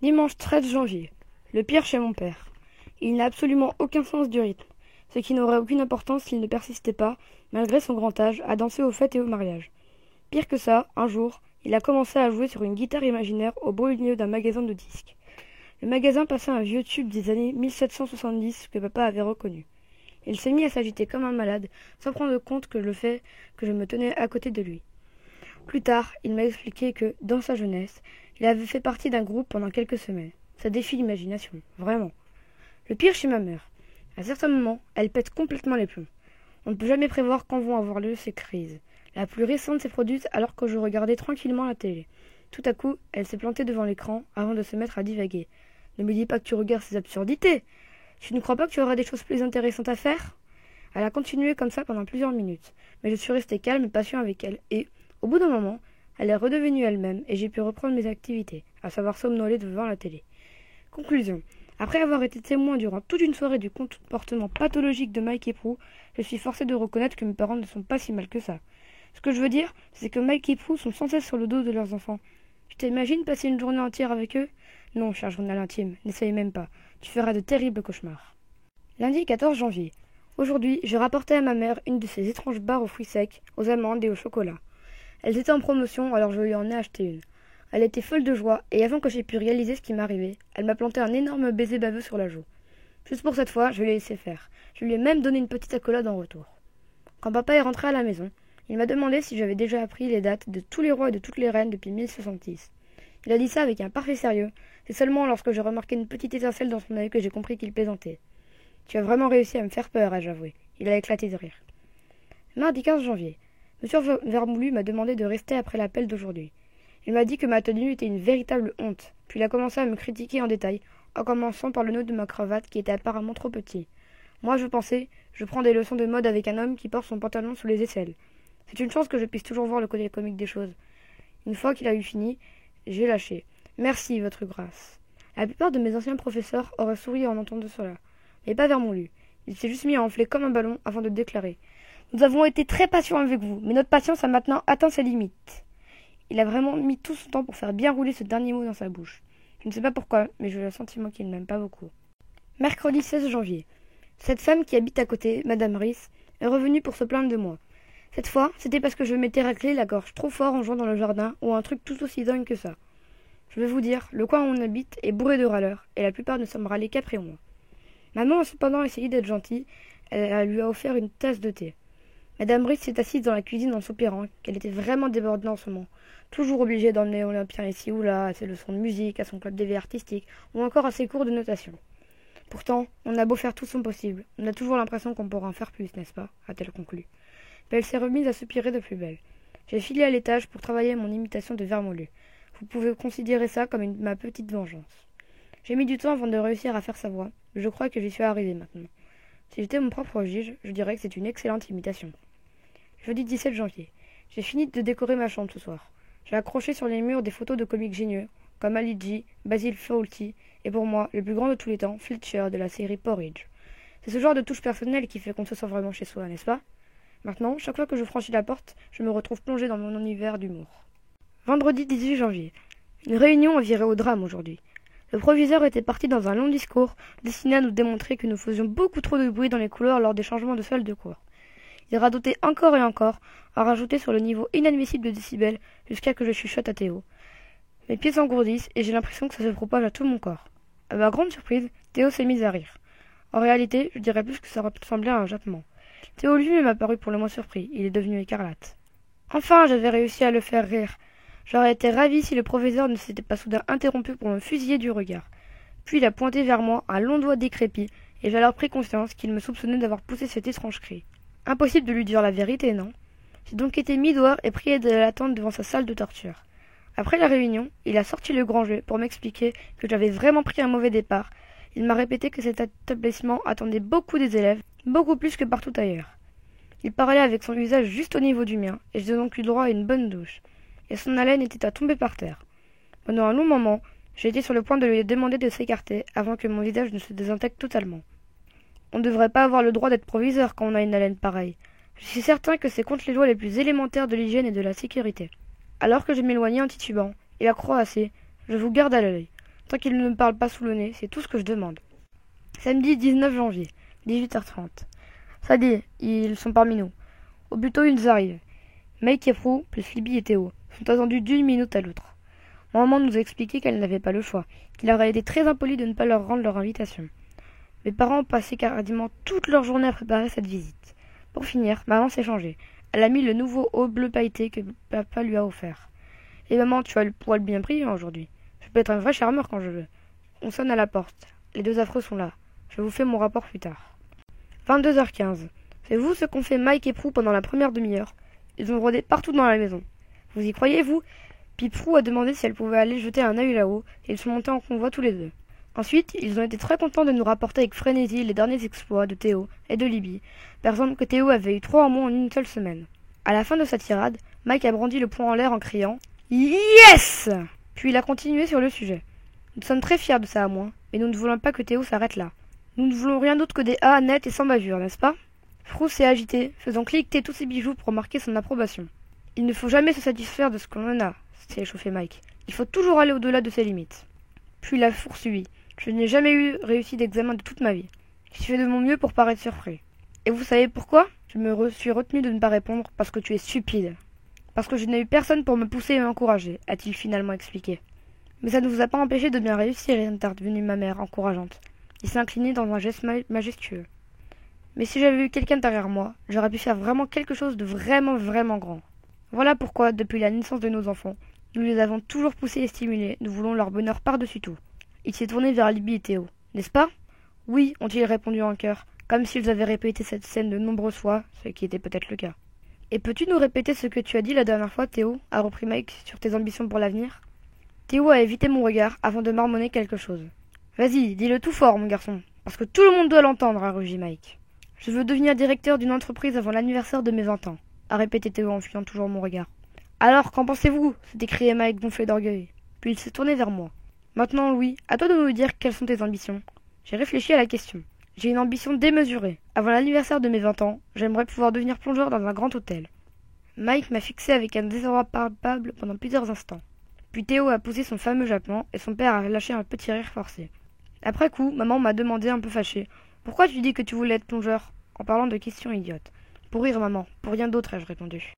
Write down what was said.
Dimanche 13 janvier. Le pire chez mon père. Il n'a absolument aucun sens du rythme, ce qui n'aurait aucune importance s'il ne persistait pas, malgré son grand âge, à danser aux fêtes et aux mariages. Pire que ça, un jour, il a commencé à jouer sur une guitare imaginaire au beau milieu d'un magasin de disques. Le magasin passait un vieux tube des années 1770 que papa avait reconnu. Il s'est mis à s'agiter comme un malade, sans prendre compte que le fait que je me tenais à côté de lui. Plus tard, il m'a expliqué que, dans sa jeunesse, il avait fait partie d'un groupe pendant quelques semaines. Ça défie l'imagination, vraiment. Le pire chez ma mère. À certains moments, elle pète complètement les plombs. On ne peut jamais prévoir quand vont avoir lieu ces crises. La plus récente s'est produite alors que je regardais tranquillement la télé. Tout à coup, elle s'est plantée devant l'écran avant de se mettre à divaguer. Ne me dis pas que tu regardes ces absurdités. Tu ne crois pas que tu auras des choses plus intéressantes à faire? Elle a continué comme ça pendant plusieurs minutes, mais je suis resté calme et patient avec elle et, au bout d'un moment, elle est redevenue elle-même et j'ai pu reprendre mes activités, à savoir somnoler devant la télé. Conclusion. Après avoir été témoin durant toute une soirée du comportement pathologique de Mike et Prue, je suis forcé de reconnaître que mes parents ne sont pas si mal que ça. Ce que je veux dire, c'est que Mike et Prue sont sans cesse sur le dos de leurs enfants. Tu t'imagines passer une journée entière avec eux? Non, cher journal intime, n'essaye même pas. Tu feras de terribles cauchemars. Lundi 14 janvier. Aujourd'hui, je rapportais à ma mère une de ces étranges barres aux fruits secs, aux amandes et au chocolat. Elles étaient en promotion, alors je lui en ai acheté une. Elle était folle de joie, et avant que j'aie pu réaliser ce qui m'arrivait, elle m'a planté un énorme baiser baveux sur la joue. Juste pour cette fois, je l'ai laissé faire. Je lui ai même donné une petite accolade en retour. Quand papa est rentré à la maison, il m'a demandé si j'avais déjà appris les dates de tous les rois et de toutes les reines depuis 1066. Il a dit ça avec un parfait sérieux. C'est seulement lorsque j'ai remarqué une petite étincelle dans son œil que j'ai compris qu'il plaisantait. Tu as vraiment réussi à me faire peur, ai-je avoué. Il a éclaté de rire. Mardi 15 janvier. Monsieur Vermoulu m'a demandé de rester après l'appel d'aujourd'hui. Il m'a dit que ma tenue était une véritable honte, puis il a commencé à me critiquer en détail, en commençant par le nœud de ma cravate qui était apparemment trop petit. Moi, je pensais, je prends des leçons de mode avec un homme qui porte son pantalon sous les aisselles. C'est une chance que je puisse toujours voir le côté comique des choses. Une fois qu'il a eu fini, j'ai lâché. Merci, votre grâce. La plupart de mes anciens professeurs auraient souri en entendant cela, mais pas Vermoulu. Il s'est juste mis à enfler comme un ballon avant de déclarer. Nous avons été très patients avec vous, mais notre patience a maintenant atteint ses limites. Il a vraiment mis tout son temps pour faire bien rouler ce dernier mot dans sa bouche. Je ne sais pas pourquoi, mais j'ai le sentiment qu'il ne m'aime pas beaucoup. Mercredi 16 janvier. Cette femme qui habite à côté, Madame Rhys, est revenue pour se plaindre de moi. Cette fois, c'était parce que je m'étais raclé la gorge trop fort en jouant dans le jardin ou un truc tout aussi dingue que ça. Je vais vous dire, le coin où on habite est bourré de râleurs, et la plupart ne semblent râler qu'après moi. Maman a cependant essayé d'être gentille, elle lui a offert une tasse de thé. Madame Rhys s'est assise dans la cuisine en soupirant, qu'elle était vraiment débordée en ce moment, toujours obligée d'emmener Olympien ici ou là, à ses leçons de musique, à son club d'éveil artistique, ou encore à ses cours de notation. Pourtant, on a beau faire tout son possible, on a toujours l'impression qu'on pourra en faire plus, n'est-ce pas? A-t-elle conclu. Mais elle s'est remise à soupirer de plus belle. J'ai filé à l'étage pour travailler mon imitation de Vermoulu. Vous pouvez considérer ça comme ma petite vengeance. J'ai mis du temps avant de réussir à faire sa voix, mais je crois que j'y suis arrivée maintenant. Si j'étais mon propre juge, je dirais que c'est une excellente imitation. Jeudi 17 janvier. J'ai fini de décorer ma chambre ce soir. J'ai accroché sur les murs des photos de comiques géniaux, comme Ali G, Basil Fawlty, et pour moi, le plus grand de tous les temps, Fletcher de la série Porridge. C'est ce genre de touche personnelle qui fait qu'on se sent vraiment chez soi, n'est-ce pas? Maintenant, chaque fois que je franchis la porte, je me retrouve plongé dans mon univers d'humour. Vendredi 18 janvier. Une réunion a viré au drame aujourd'hui. Le proviseur était parti dans un long discours destiné à nous démontrer que nous faisions beaucoup trop de bruit dans les couloirs lors des changements de salle de cours. Il radotait encore et encore, à rajouter sur le niveau inadmissible de décibels jusqu'à que je chuchote à Théo. Mes pieds s'engourdissent et j'ai l'impression que ça se propage à tout mon corps. À ma grande surprise, Théo s'est mis à rire. En réalité, je dirais plus que ça ressemblait à un jappement. Théo lui-même a paru pour le moins surpris, il est devenu écarlate. Enfin, j'avais réussi à le faire rire. J'aurais été ravie si le professeur ne s'était pas soudain interrompu pour me fusiller du regard. Puis il a pointé vers moi un long doigt décrépit, et j'ai alors pris conscience qu'il me soupçonnait d'avoir poussé cet étrange cri. Impossible de lui dire la vérité, non? J'ai donc été mis dehors et prié de l'attendre devant sa salle de torture. Après la réunion, il a sorti le grand jeu pour m'expliquer que j'avais vraiment pris un mauvais départ. Il m'a répété que cet établissement attendait beaucoup des élèves, beaucoup plus que partout ailleurs. Il parlait avec son visage juste au niveau du mien, et j'ai donc eu droit à une bonne douche. Et son haleine était à tomber par terre. Pendant un long moment, j'ai été sur le point de lui demander de s'écarter avant que mon visage ne se désintègre totalement. On ne devrait pas avoir le droit d'être proviseur quand on a une haleine pareille. Je suis certain que c'est contre les lois les plus élémentaires de l'hygiène et de la sécurité. Alors que je m'éloignais en titubant, il a croassé. Je vous garde à l'œil. Tant qu'il ne me parle pas sous le nez, c'est tout ce que je demande. Samedi 19 janvier, 18h30. Ça dit, ils sont parmi nous. Au plus tôt, ils arrivent. Mike et Prue, plus Libby et Théo, sont attendus d'une minute à l'autre. Maman nous a expliqué qu'elle n'avait pas le choix, qu'il aurait été très impoli de ne pas leur rendre leur invitation. Mes parents ont passé quasiment toute leur journée à préparer cette visite. Pour finir, maman s'est changée. Elle a mis le nouveau haut bleu pailleté que papa lui a offert. Et maman, tu as le poil bien pris aujourd'hui. Je peux être un vrai charmeur quand je veux. On sonne à la porte. Les deux affreux sont là. Je vous fais mon rapport plus tard. 22h15. C'est vous ce qu'ont fait Mike et Prue pendant la première demi-heure. Ils ont rôdé partout dans la maison. Vous y croyez, vous? Puis Prue a demandé si elle pouvait aller jeter un œil là-haut, et ils sont montés en convoi tous les deux. Ensuite, ils ont été très contents de nous rapporter avec frénésie les derniers exploits de Théo et de Libby, personne que Théo avait eu 3 en moins en une seule semaine. À la fin de sa tirade, Mike a brandi le poing en l'air en criant « Yes !» Puis il a continué sur le sujet. Nous sommes très fiers de ça à moins, mais nous ne voulons pas que Théo s'arrête là. Nous ne voulons rien d'autre que des A nets et sans bavure, n'est-ce pas? Prue s'est agité, faisant cliqueter tous ses bijoux pour marquer son approbation. Il ne faut jamais se satisfaire de ce qu'on en a, s'est échauffé Mike. Il faut toujours aller au-delà de ses limites. Puis il a poursuivi. Je n'ai jamais eu réussi d'examen de toute ma vie. J'ai fait de mon mieux pour paraître surpris. Et vous savez pourquoi? Suis retenu de ne pas répondre parce que tu es stupide. Parce que je n'ai eu personne pour me pousser et m'encourager, a-t-il finalement expliqué. Mais ça ne vous a pas empêché de bien réussir, est intervenue ma mère, encourageante. Il s'est incliné dans un geste majestueux. Mais si j'avais eu quelqu'un derrière moi, j'aurais pu faire vraiment quelque chose de vraiment, vraiment grand. Voilà pourquoi, depuis la naissance de nos enfants, nous les avons toujours poussés et stimulés, nous voulons leur bonheur par-dessus tout. Il s'est tourné vers Libby et Théo. N'est-ce pas? Oui, ont-ils répondu en chœur, comme s'ils avaient répété cette scène de nombreuses fois, ce qui était peut-être le cas. Et peux-tu nous répéter ce que tu as dit la dernière fois, Théo, a repris Mike, sur tes ambitions pour l'avenir? Théo a évité mon regard avant de marmonner quelque chose. Vas-y, dis-le tout fort, mon garçon, parce que tout le monde doit l'entendre, a rugi Mike. Je veux devenir directeur d'une entreprise avant l'anniversaire de mes 20 ans, a répété Théo en fuyant toujours mon regard. Alors, qu'en pensez-vous? S'est écrié Mike gonflé d'orgueil. Puis il s'est tourné vers moi. Maintenant, Louis, à toi de nous dire quelles sont tes ambitions. J'ai réfléchi à la question. J'ai une ambition démesurée. Avant l'anniversaire de mes 20 ans, j'aimerais pouvoir devenir plongeur dans un grand hôtel. Mike m'a fixé avec un désarroi palpable pendant plusieurs instants. Puis Théo a posé son fameux jappement et son père a lâché un petit rire forcé. Après coup, maman m'a demandé un peu fâchée. Pourquoi tu dis que tu voulais être plongeur? En parlant de questions idiotes. Pour rire, maman. Pour rien d'autre, ai-je répondu.